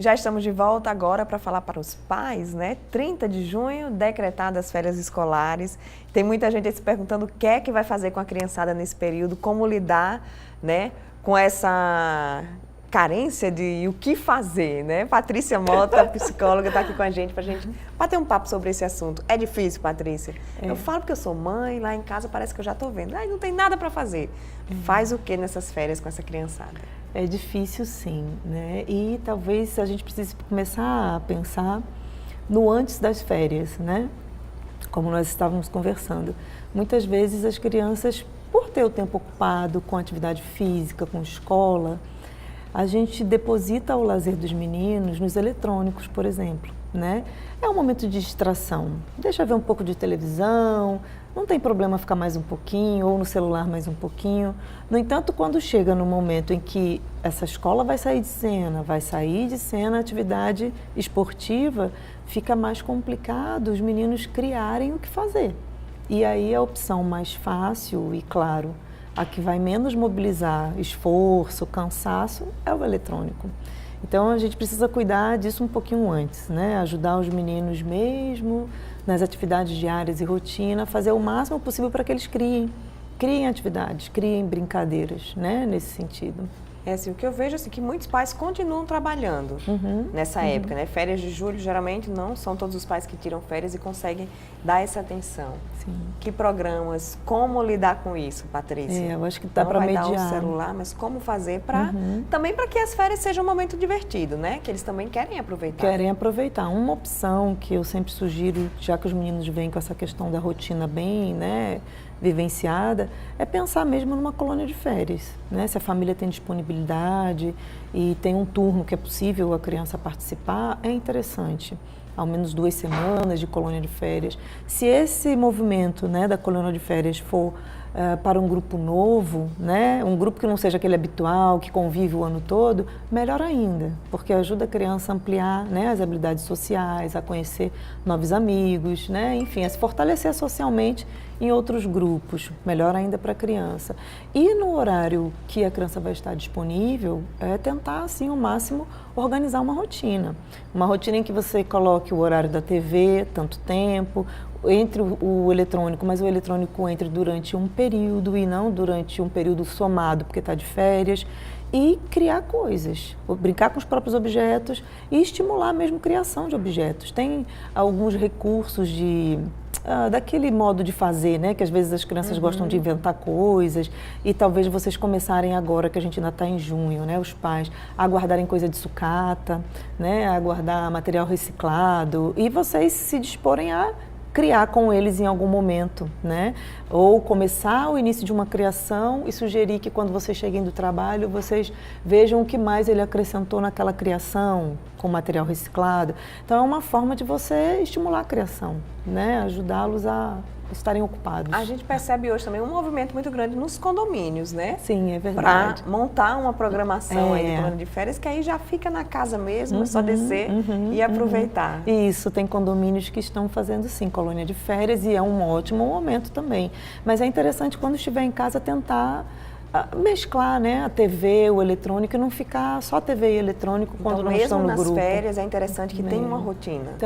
Já estamos de volta agora para falar para os pais, né? 30 de junho, decretadas as férias escolares. Tem muita gente aí se perguntando o que é que vai fazer com a criançada nesse período, como lidar, né, com essa carência de o que fazer, né? Patrícia Mota, psicóloga, está aqui com a gente para bater um papo sobre esse assunto. É difícil, Patrícia? Eu falo porque eu sou mãe, lá em casa parece que eu já estou vendo. Ai, não tem nada para fazer. Faz o que nessas férias com essa criançada? É difícil, sim, né? E talvez a gente precise começar a pensar no antes das férias, né? Como nós estávamos conversando. Muitas vezes as crianças, por ter o tempo ocupado com atividade física, com escola, a gente deposita o lazer dos meninos nos eletrônicos, por exemplo, né? É um momento de distração. Deixa eu ver um pouco de televisão, não tem problema ficar mais um pouquinho, ou no celular mais um pouquinho. No entanto, quando chega no momento em que essa escola vai sair de cena a atividade esportiva, fica mais complicado os meninos criarem o que fazer. E aí a opção mais fácil e, claro, a que vai menos mobilizar esforço, cansaço, é o eletrônico. Então a gente precisa cuidar disso um pouquinho antes, né? Ajudar os meninos mesmo nas atividades diárias e rotina, fazer o máximo possível para que eles criem atividades, criem brincadeiras, né? Nesse sentido. É assim, o que eu vejo assim, que muitos pais continuam trabalhando nessa época, né? Férias de julho, geralmente, não são todos os pais que tiram férias e conseguem dar essa atenção. Sim. Que programas, como lidar com isso, Patrícia? Eu acho que dá para mediar. Não vai dar o celular, mas como fazer para também para que as férias sejam um momento divertido, né? Que eles também querem aproveitar. Querem aproveitar. Uma opção que eu sempre sugiro, já que os meninos vêm com essa questão da rotina bem, né, vivenciada, é pensar mesmo numa colônia de férias, né? Se a família tem disponibilidade e tem um turno que é possível a criança participar, é interessante. Ao menos 2 semanas de colônia de férias. Se esse movimento, né, da colônia de férias for para um grupo novo, né, um grupo que não seja aquele habitual, que convive o ano todo, melhor ainda, porque ajuda a criança a ampliar, né, as habilidades sociais, a conhecer novos amigos, né, enfim, a se fortalecer socialmente em outros grupos, melhor ainda para a criança. E no horário que a criança vai estar disponível, é tentar, assim, ao máximo, organizar uma rotina em que você coloque o horário da TV, tanto tempo, entre o eletrônico, mas o eletrônico entre durante um período e não durante um período somado, porque está de férias, e criar coisas, brincar com os próprios objetos e estimular mesmo a criação de objetos. Tem alguns recursos daquele modo de fazer, né, que às vezes as crianças gostam de inventar coisas, e talvez vocês começarem agora, que a gente ainda está em junho, né, os pais, a guardarem coisa de sucata, né, a guardar material reciclado, e vocês se disporem a criar com eles em algum momento, né? Ou começar o início de uma criação e sugerir que quando vocês cheguem do trabalho, vocês vejam o que mais ele acrescentou naquela criação, com material reciclado. Então é uma forma de você estimular a criação, né? Ajudá-los a estarem ocupados. A gente percebe hoje também um movimento muito grande nos condomínios, né? Sim, é verdade. Para montar uma programação aí de colônia de férias, que aí já fica na casa mesmo, é só descer e aproveitar. Isso, tem condomínios que estão fazendo sim, colônia de férias, e é um ótimo momento também. Mas é interessante quando estiver em casa tentar mesclar, né, a TV, o eletrônico, e não ficar só TV e eletrônico quando então, não estão no grupo. Mesmo nas férias é interessante que tenha uma rotina.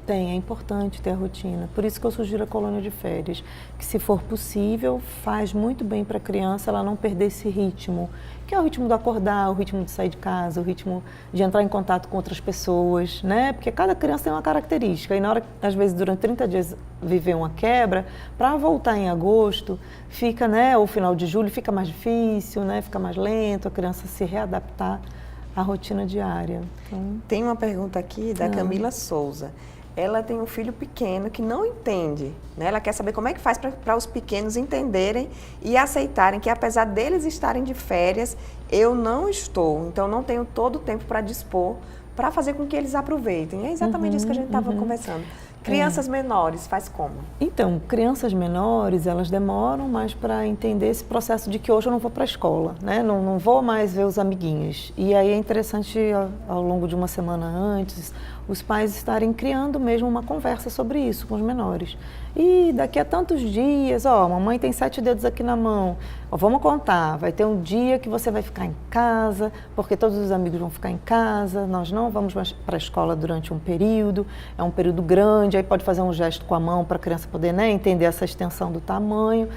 É importante ter a rotina. Por isso que eu sugiro a colônia de férias, que se for possível, faz muito bem para a criança ela não perder esse ritmo, que é o ritmo do acordar, o ritmo de sair de casa, o ritmo de entrar em contato com outras pessoas, né? Porque cada criança tem uma característica, e na hora, às vezes, durante 30 dias viver uma quebra, para voltar em agosto, fica, né, ou final de julho, fica mais difícil, né? Fica mais lento, a criança se readaptar à rotina diária. Então... Tem uma pergunta aqui da Camila Souza. Ela tem um filho pequeno que não entende, né? Ela quer saber como é que faz para os pequenos entenderem e aceitarem que, apesar deles estarem de férias, eu não estou. Então, não tenho todo o tempo para dispor, para fazer com que eles aproveitem. É exatamente isso que a gente estava conversando. Crianças menores, faz como? Então, crianças menores, elas demoram mais para entender esse processo de que hoje eu não vou para a escola, né? Não vou mais ver os amiguinhos. E aí é interessante, ao longo de uma semana antes, os pais estarem criando mesmo uma conversa sobre isso com os menores. E daqui a tantos dias, mamãe tem 7 dedos aqui na mão, vamos contar, vai ter um dia que você vai ficar em casa, porque todos os amigos vão ficar em casa, nós não vamos mais para a escola durante um período, é um período grande, aí pode fazer um gesto com a mão para a criança poder, né, entender essa extensão do tamanho.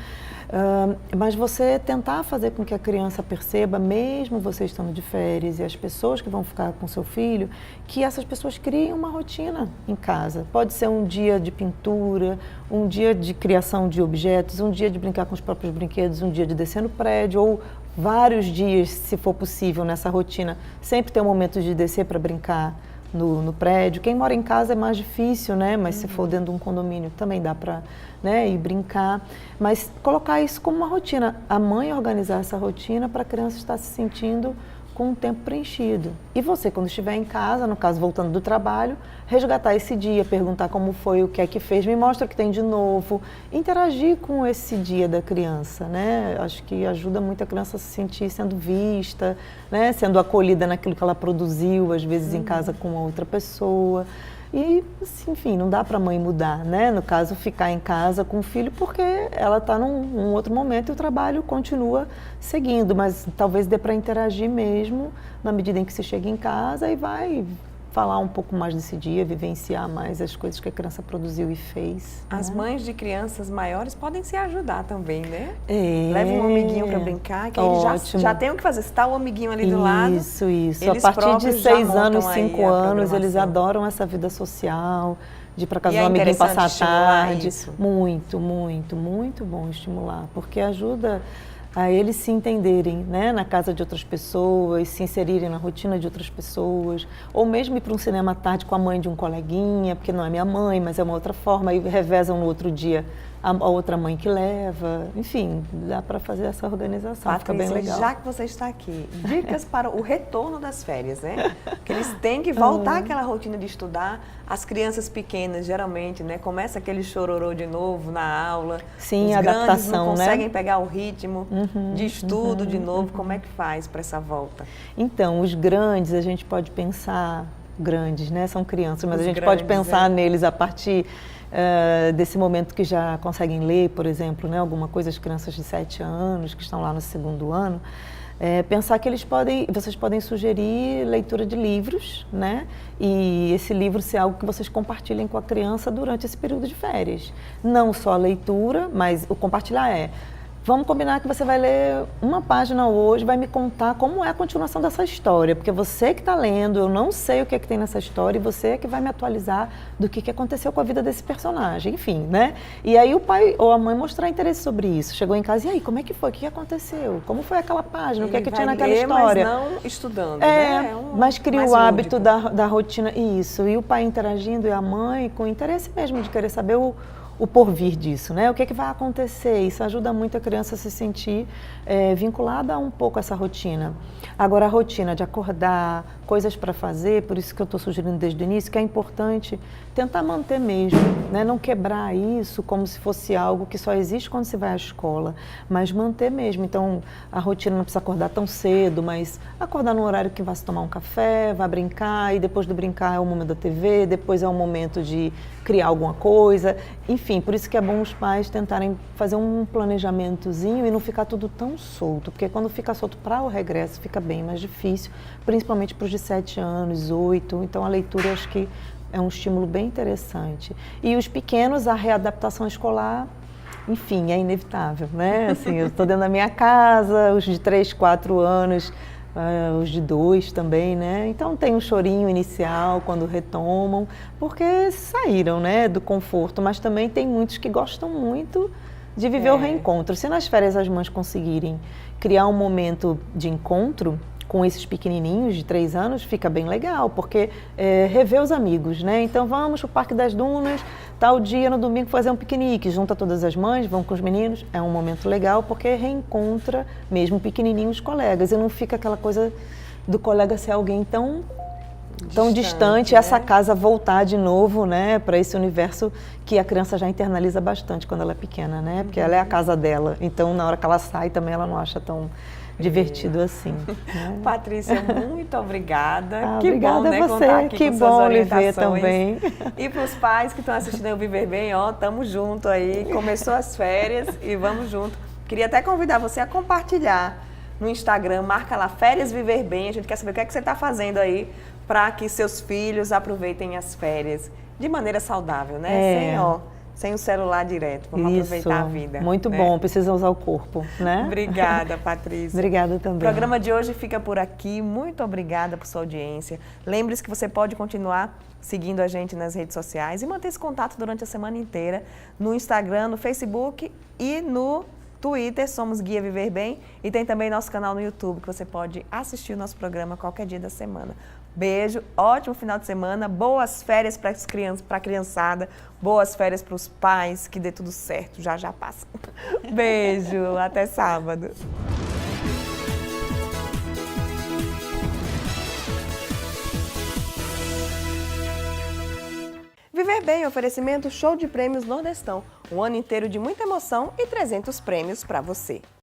Mas você tentar fazer com que a criança perceba, mesmo você estando de férias e as pessoas que vão ficar com seu filho, que essas pessoas criem uma rotina em casa. Pode ser um dia de pintura, um dia de criação de objetos, um dia de brincar com os próprios brinquedos, um dia de descer no prédio, ou vários dias, se for possível, nessa rotina. Sempre tem um momento de descer para brincar no prédio. Quem mora em casa é mais difícil, né? Mas se for dentro de um condomínio também dá para, né, ir brincar. Mas colocar isso como uma rotina. A mãe organizar essa rotina para a criança estar se sentindo com o tempo preenchido. E você, quando estiver em casa, no caso voltando do trabalho, resgatar esse dia, perguntar como foi, o que é que fez, me mostra o que tem de novo, interagir com esse dia da criança, né? Acho que ajuda muito a criança a se sentir sendo vista, né? Sendo acolhida naquilo que ela produziu, às vezes em casa com outra pessoa. E, assim, enfim, não dá para a mãe mudar, né? No caso, ficar em casa com o filho, porque ela está num outro momento e o trabalho continua seguindo, mas talvez dê para interagir mesmo na medida em que se chega em casa e vai falar um pouco mais desse dia, vivenciar mais as coisas que a criança produziu e fez. As mães de crianças maiores podem se ajudar também, né? Leva um amiguinho para brincar, que eles já tem o que fazer. Se está o amiguinho ali do lado, Isso. Eles A partir de 6 anos, montam aí 5 a anos, eles programação. adoram essa vida social, de ir para casa E do é amiguinho passar a interessante estimular tarde. isso. Muito, muito, muito bom estimular, porque ajuda a eles se entenderem, né, na casa de outras pessoas, se inserirem na rotina de outras pessoas, ou mesmo ir para um cinema à tarde com a mãe de um coleguinha, porque não é minha mãe, mas é uma outra forma, e revezam no outro dia a outra mãe que leva. Enfim, dá para fazer essa organização, Patrícia, fica bem legal. já que você está aqui, dicas para o retorno das férias, né? Porque eles têm que voltar àquela rotina de estudar. As crianças pequenas, geralmente, né? Começa aquele chororô de novo na aula. Sim, Os a grandes adaptação, não conseguem né? pegar o ritmo de estudo de novo. Como é que faz para essa volta? Então, os grandes, a gente pode pensar, grandes, né? São crianças, mas Os a gente pode grandes, pensar neles a partir desse momento que já conseguem ler, por exemplo, né? Alguma coisa, as crianças de 7 anos, que estão lá no 2º ano. Pensar que vocês podem sugerir leitura de livros, né? E esse livro ser algo que vocês compartilhem com a criança durante esse período de férias. Não só a leitura, mas o compartilhar vamos combinar que você vai ler uma página hoje, vai me contar como é a continuação dessa história, porque você que está lendo, eu não sei o que é que tem nessa história e você é que vai me atualizar do que aconteceu com a vida desse personagem, enfim, né? E aí o pai ou a mãe mostrar interesse sobre isso. Chegou em casa, e aí, como é que foi? O que aconteceu? Como foi aquela página? O que é que tinha naquela história? Mas não estudando, né? Mas cria mais o hábito lúdico. da rotina, isso. E o pai interagindo e a mãe com interesse mesmo de querer saber o porvir disso, né? O que é que vai acontecer? Isso ajuda muito a criança a se sentir vinculada a um pouco essa rotina. Agora, a rotina de acordar, coisas para fazer, por isso que eu estou sugerindo desde o início, que é importante tentar manter mesmo, né? Não quebrar isso como se fosse algo que só existe quando se vai à escola, mas manter mesmo. Então, a rotina não precisa acordar tão cedo, mas acordar no horário que vai se tomar um café, vai brincar, e depois do brincar é o momento da TV, depois é o momento de criar alguma coisa. Enfim, por isso que é bom os pais tentarem fazer um planejamentozinho e não ficar tudo tão solto, porque quando fica solto para o regresso fica bem mais difícil, principalmente para os de 7 anos, 8, então a leitura acho que é um estímulo bem interessante. E os pequenos, a readaptação escolar, enfim, é inevitável, né? Assim, eu estou dentro da minha casa, os de 3, 4 anos, os de 2 também, né? Então tem um chorinho inicial quando retomam, porque saíram, né, do conforto, mas também tem muitos que gostam muito de viver o reencontro. Se nas férias as mães conseguirem criar um momento de encontro com esses pequenininhos de 3 anos, fica bem legal, porque rever os amigos, né? Então vamos para o Parque das Dunas, tal dia no domingo fazer um piquenique, junta todas as mães, vão com os meninos, é um momento legal, porque reencontra mesmo pequenininhos colegas, e não fica aquela coisa do colega ser alguém tão tão distante, né? essa casa voltar de novo, né, para esse universo que a criança já internaliza bastante quando ela é pequena, né? Porque ela é a casa dela. Então, na hora que ela sai, também ela não acha tão divertido assim. Né? Patrícia, muito obrigada. Que obrigada bom, né, a você. Contar aqui Que com bom suas lhe ver orientações. também. E para os pais que estão assistindo o Viver Bem, ó, tamo junto aí. Começou as férias e vamos junto. Queria até convidar você a compartilhar no Instagram, marca lá Férias Viver Bem. A gente quer saber o que é que você está fazendo aí para que seus filhos aproveitem as férias de maneira saudável, né? Sem o celular direto. Vamos aproveitar a vida. Muito bom, precisa usar o corpo, né? Obrigada, Patrícia. Obrigada também. O programa de hoje fica por aqui. Muito obrigada por sua audiência. Lembre-se que você pode continuar seguindo a gente nas redes sociais e manter esse contato durante a semana inteira no Instagram, no Facebook e no Twitter. Somos Guia Viver Bem e tem também nosso canal no YouTube que você pode assistir o nosso programa qualquer dia da semana. Beijo, ótimo final de semana, boas férias para as crianças, para a criançada, boas férias para os pais, que dê tudo certo, já passa. Beijo, até sábado. Viver Bem, oferecimento show de prêmios Nordestão. Um ano inteiro de muita emoção e 300 prêmios para você.